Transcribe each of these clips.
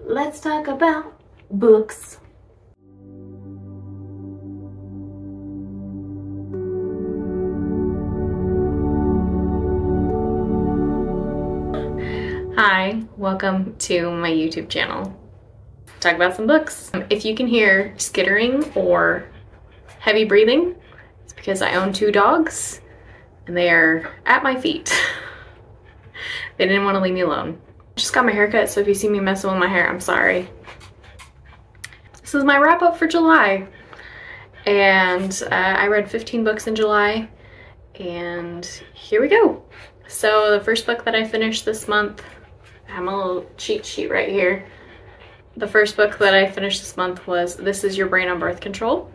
let's talk about books. Hi, welcome to my YouTube channel. Talk about some books. If you can hear skittering or heavy breathing, it's because I own 2 dogs and they are at my feet. They didn't want to leave me alone. I just got my hair cut, so if you see me messing with my hair, I'm sorry. This is my wrap up for July. And I read 15 books in July, and here we go. So the first book that I finished this month, I have my little cheat sheet right here. The first book that I finished this month was This Is Your Brain on Birth Control.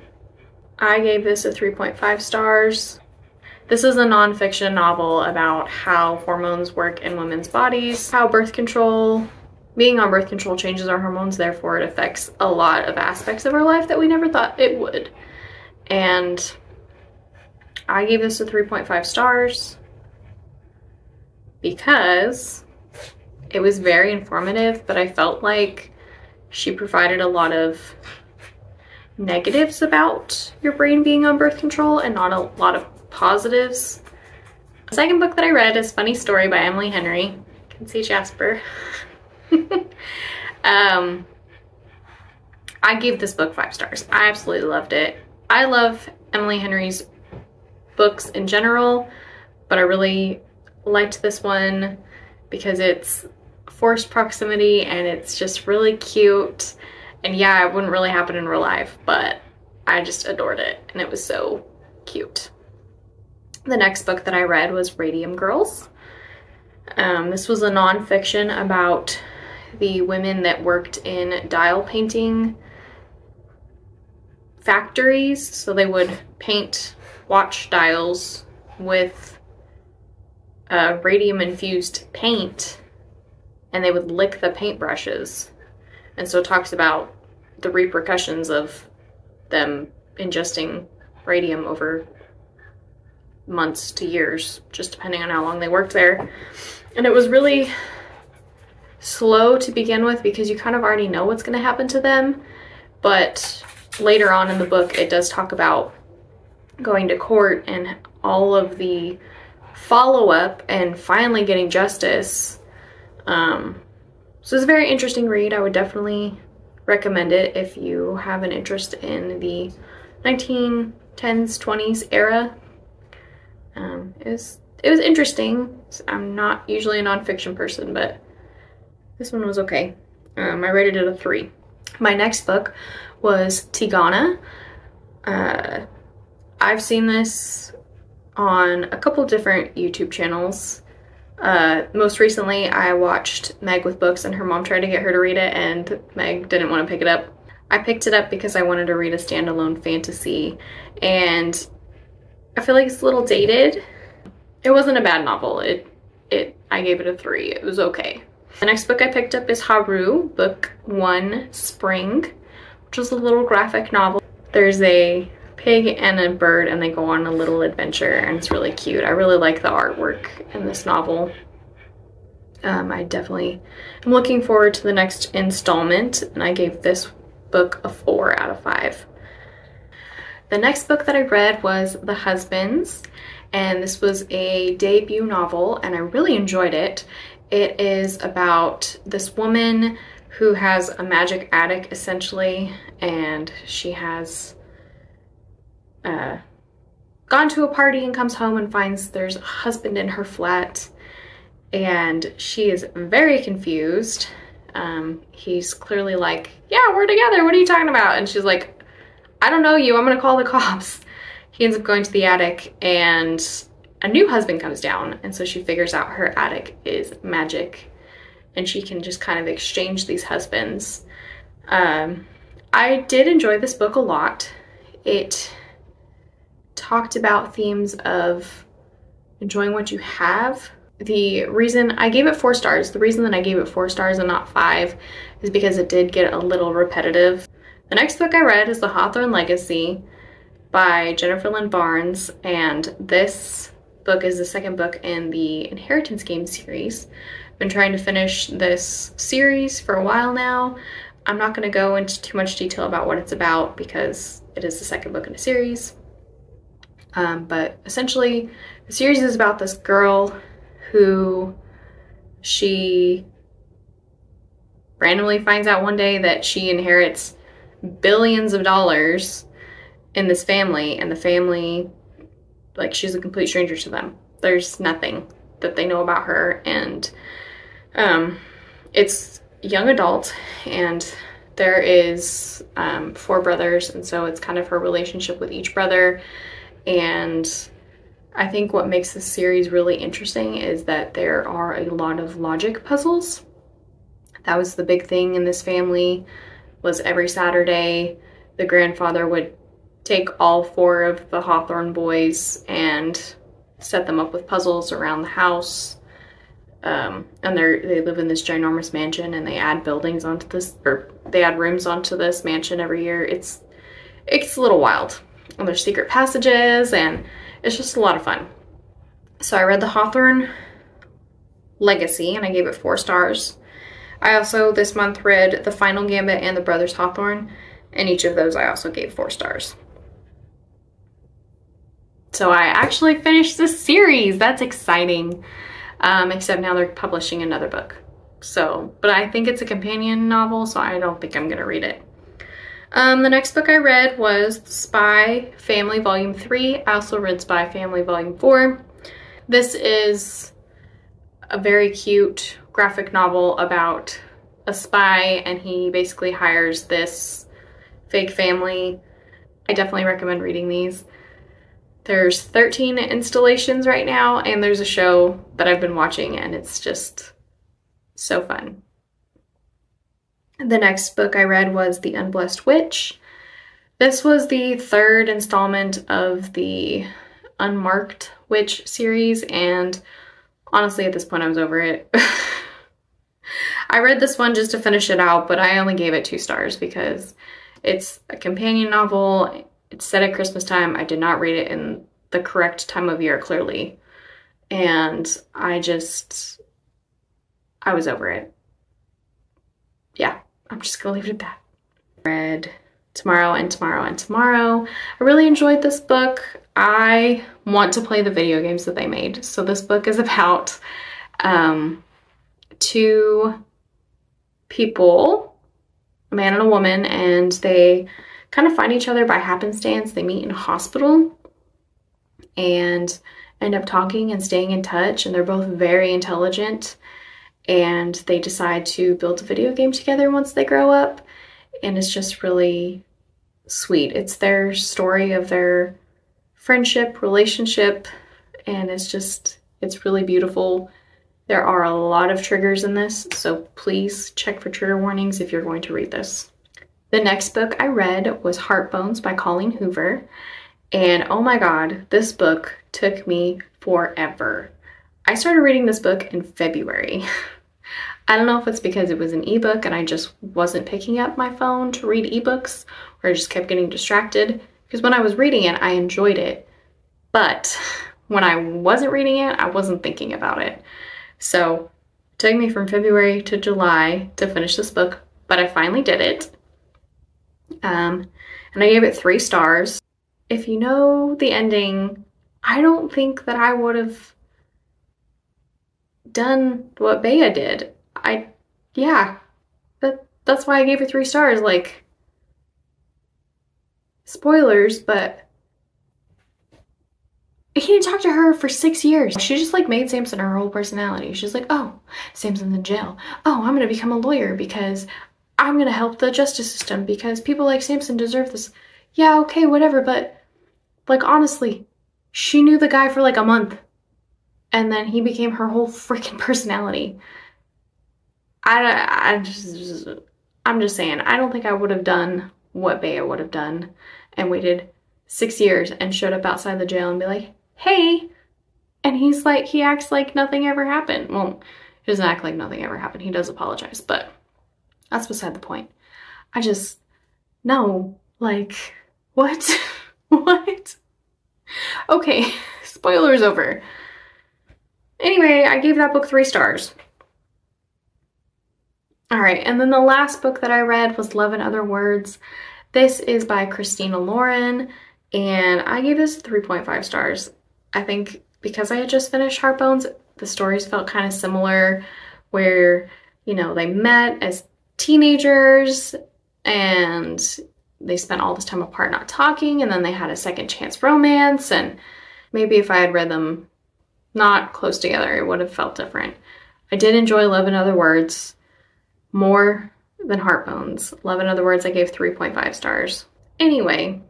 I gave this a 3.5 stars. This is a nonfiction novel about how hormones work in women's bodies, how being on birth control changes our hormones, therefore it affects a lot of aspects of our life that we never thought it would. And I gave this a 3.5 stars because it was very informative, but I felt like she provided a lot of negatives about your brain being on birth control and not a lot of positives. The second book that I read is Funny Story by Emily Henry. You can see Jasper. I gave this book 5 stars. I absolutely loved it. I love Emily Henry's books in general, but I really liked this one because it's forced proximity and it's just really cute. And yeah, it wouldn't really happen in real life, but I just adored it and it was so cute. The next book that I read was Radium Girls. This was a nonfiction about the women that worked in dial painting factories. So they would paint watch dials with radium infused paint, and they would lick the paintbrushes. And so it talks about the repercussions of them ingesting radium over months to years, just depending on how long they worked there. And it was really slow to begin with because you kind of already know what's going to happen to them. But later on in the book, it does talk about going to court and all of the follow-up and finally getting justice. So it's a very interesting read. I would definitely recommend it if you have an interest in the 1910s, 20s era. It was interesting. I'm not usually a nonfiction person, but this one was okay. I rated it a 3. My next book was Tigana. I've seen this on a couple different YouTube channels. Most recently, I watched Meg with Books, and her mom tried to get her to read it, and Meg didn't want to pick it up. I picked it up because I wanted to read a standalone fantasy, and I feel like it's a little dated. It wasn't a bad novel. I gave it a 3. It was okay. The next book I picked up is Haru, Book 1, Spring, which is a little graphic novel. There's a pig and a bird, and they go on a little adventure, and it's really cute. I really like the artwork in this novel. I definitely am looking forward to the next installment, and I gave this book a 4 out of 5. The next book that I read was The Husbands, and this was a debut novel, and I really enjoyed it. It is about this woman who has a magic attic, essentially, and she has gone to a party and comes home and finds there's a husband in her flat, and she is very confused. He's clearly like, yeah, we're together, what are you talking about? And she's like, I don't know you, I'm gonna call the cops. He ends up going to the attic, and a new husband comes down, and so she figures out her attic is magic and she can just kind of exchange these husbands. I did enjoy this book a lot. It talked about themes of enjoying what you have. The reason I gave it 4 stars, the reason that I gave it 4 stars and not 5 is because it did get a little repetitive. The next book I read is The Hawthorne Legacy by Jennifer Lynn Barnes, and this book is the second book in the Inheritance Game series. been trying to finish this series for a while now. I'm not going to go into too much detail about what it's about because it is the second book in a series. But essentially, the series is about this girl who she randomly finds out one day that she inherits billions of dollars in this family, and the family, like, she's a complete stranger to them. There's nothing that they know about her, and it's young adult, and there is 4 brothers, and so it's kind of her relationship with each brother. And I think what makes this series really interesting is that there are a lot of logic puzzles. That was the big thing in this family, was every Saturday the grandfather would take all 4 of the Hawthorne boys and set them up with puzzles around the house. And they live in this ginormous mansion, and they add buildings onto this, or they add rooms onto this mansion every year. It's a little wild. And there's secret passages, and it's just a lot of fun. So I read the Hawthorne Legacy, and I gave it 4 stars. I also this month read The Final Gambit and The Brothers Hawthorne, and each of those I also gave 4 stars. So I actually finished this series. That's exciting. Except now they're publishing another book. So, but I think it's a companion novel, so I don't think I'm gonna read it. The next book I read was Spy Family Volume 3. I also read Spy Family Volume 4. This is a very cute graphic novel about a spy, and he basically hires this fake family. I definitely recommend reading these. There's 13 installations right now, and there's a show that I've been watching, and it's just so fun. The next book I read was The Unblessed Witch. This was the 3rd installment of the Unmarked Witch series, and honestly at this point I was over it. I read this one just to finish it out, but I only gave it 2 stars because it's a companion novel. It's set at Christmas time. I did not read it in the correct time of year, clearly. And I was over it. Yeah, I'm just gonna leave it at that. Read Tomorrow and Tomorrow and Tomorrow. I really enjoyed this book. I want to play the video games that they made. So this book is about 2 people, a man and a woman, and they kind of find each other by happenstance. They meet in a hospital and end up talking and staying in touch, and they're both very intelligent, and they decide to build a video game together once they grow up, and it's just really sweet. It's their story of their friendship, relationship, and it's really beautiful. There are a lot of triggers in this, so please check for trigger warnings if you're going to read this. The next book I read was Heartbones by Colleen Hoover, and oh my god, this book took me forever. I started reading this book in February. I don't know if it's because it was an ebook and I just wasn't picking up my phone to read ebooks, or I just kept getting distracted, because when I was reading it, I enjoyed it, but when I wasn't reading it, I wasn't thinking about it. So it took me from February to July to finish this book, but I finally did it. And I gave it 3 stars. If you know the ending, I don't think that I would have done what Bea did. That's why I gave it 3 stars. Like, spoilers, but he didn't talk to her for 6 years. She just like made Samson her whole personality. She's like, oh, Samson's in jail. Oh, I'm gonna become a lawyer because I'm gonna help the justice system because people like Samson deserve this. Yeah, okay, whatever, but like honestly, she knew the guy for like a month, and then he became her whole freaking personality. I'm just saying, I don't think I would have done what Bea would have done and waited 6 years and showed up outside the jail and be like, hey, and he acts like nothing ever happened. Well, he doesn't act like nothing ever happened. He does apologize, but that's beside the point. No, like, what? What? Okay, spoilers over. Anyway, I gave that book 3 stars. All right, and then the last book that I read was Love in Other Words. This is by Christina Lauren, and I gave this 3.5 stars. I think because I had just finished Heartbones, the stories felt kind of similar, where, you know, they met as teenagers and they spent all this time apart not talking, and then they had a second chance romance, and maybe if I had read them not close together, it would have felt different. I did enjoy Love in Other Words more than Heartbones. Love in Other Words I gave 3.5 stars. Anyway,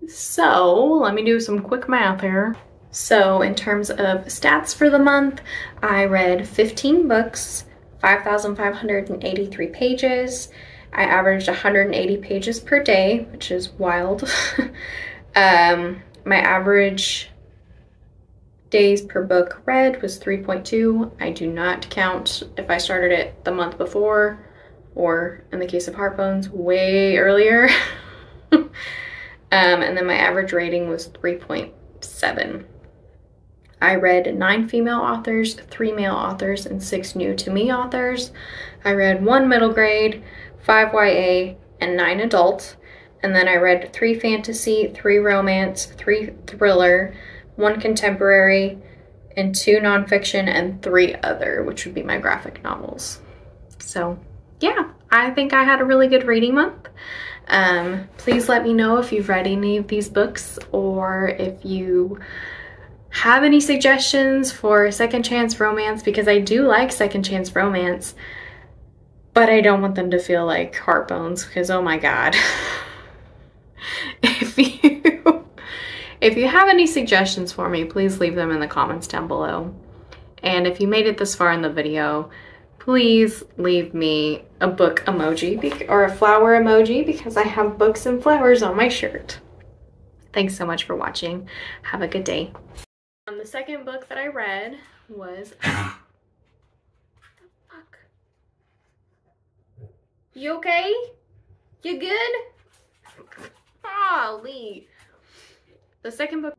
so let me do some quick math here. So in terms of stats for the month, I read 15 books, 5,583 pages. I averaged 180 pages per day, which is wild. My average days per book read was 3.2. I do not count if I started it the month before, or in the case of Heartbones, way earlier. And then my average rating was 3.7. I read 9 female authors, 3 male authors, and 6 new to me authors. I read 1 middle grade, 5 YA, and 9 adult. And then I read 3 fantasy, 3 romance, 3 thriller, 1 contemporary, and 2 nonfiction, and 3 other, which would be my graphic novels. So yeah, I think I had a really good reading month. Please let me know if you've read any of these books, or if you have any suggestions for second chance romance, because I do like second chance romance, but I don't want them to feel like Heartbones, because oh my god. If you have any suggestions for me, please leave them in the comments down below. And if you made it this far in the video, please leave me a book emoji or a flower emoji, because I have books and flowers on my shirt. Thanks so much for watching. Have a good day. The second book that I read was... What the fuck? You okay? You good? Golly. The second book